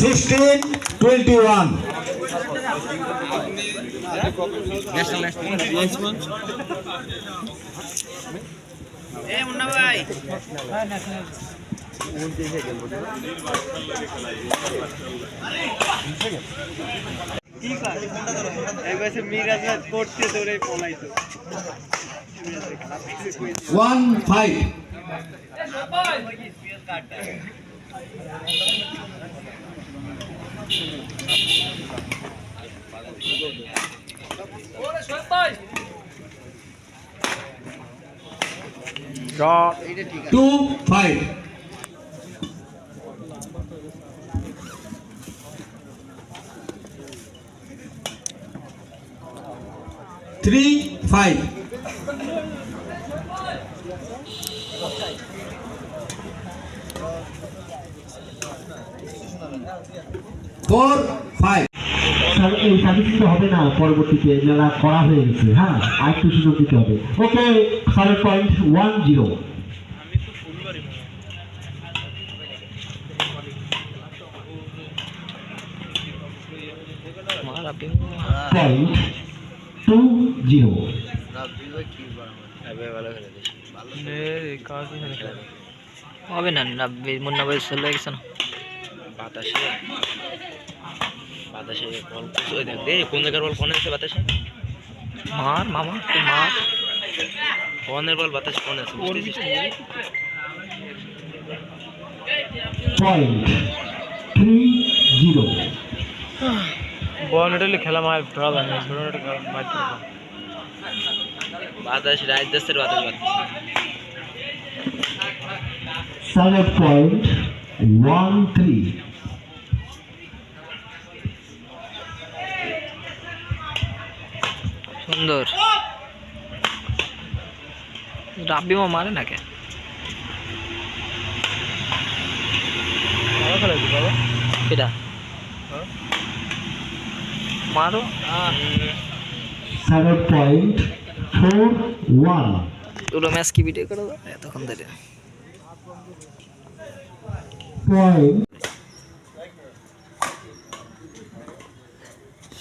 16-21 1-5 2-5 3-5 4-5 এই সার্ভিসটা হবে না পরবর্তীতে যারা করা হয়ে গেছে। হ্যাঁ, আরেকটু সুযোগ দিতে হবে। ওকে, 7.10 হবে না মুন্না ভাই চলে গেছে না বাতাসে বাতাসে বল দেখ কোন জায়গার বল কোনে আছে বাতাসে মার মামা তুই মার কোনের বল বাতাসে কোনে আছে বুঝতেছিস বল নেটলে খেলা মার ড্র বানা ছোট মার বাতাস রাজদাসের বাতাস বাতাস 7.13 সুন্দর রাব্বি মা মারে না কে ভালো খেলেছি বাবা এটা মারো 7.41 পুরো ম্যাচ কি ভিডিও করো এতক্ষণ ধরে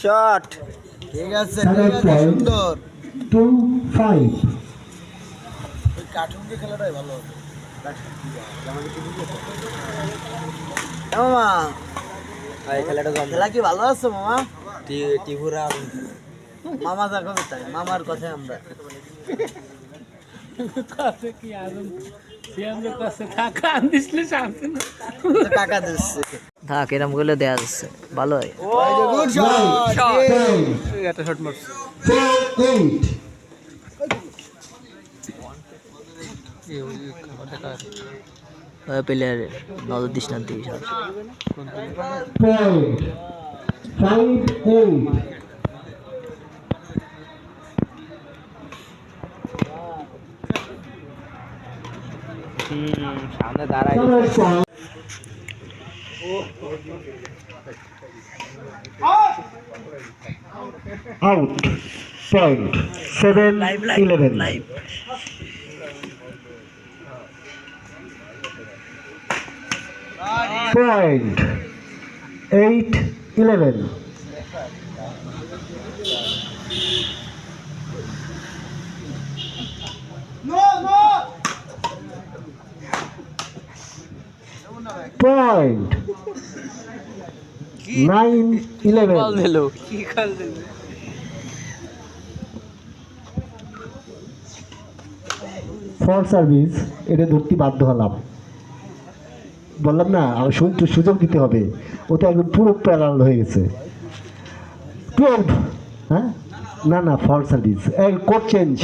শট ঠিক আছে সুন্দর 2-5 ওই কার্টুনকে খেলাটাই ভালো হবে মামা এই খেলা কি ভালো আছে মামা টিভুরা মামা যা কবে তাই মামার কথাই আমরা কাছে কি আজম সিএমরে কাছে কাকা দিছলে শান্তি না কাকা দিচ্ছে থাক এরকম করলে দেয়া যাচ্ছে ভালো হয় গুড শট একটা শট মারছে 4-8 প্লেয়ার নজর দিস না দিস 5-8 সামনে দাঁড়ায় out point 7-11 point 8-11 point 9-11 কি খেল দিল ফর সার্ভিস এটা ধরতে বাধ্য হলাম বললাম না আমার সুযোগ দিতে হবে ওটা একদম পুরো প্যারাল হয়ে গেছে 12 হ্যাঁ না ফর সার্ভিস কোড চেঞ্জ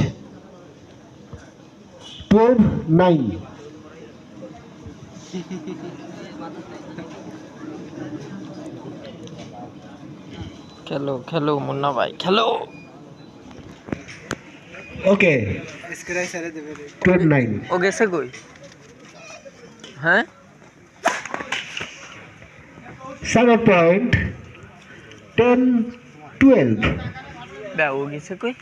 12-9 খেলো খেলো মুন্না ভাই খেলো ওকে স্ক্রাই সারে দেবে 12-9 ও গেছে কই হ্যাঁ 7.10-12 বে ও গেছে কই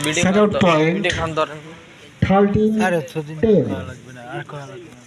বিডি সেকেন্ড পয়েন্ট বিডি খান ধরেন 13-10। লাগবে না আর করা লাগবে না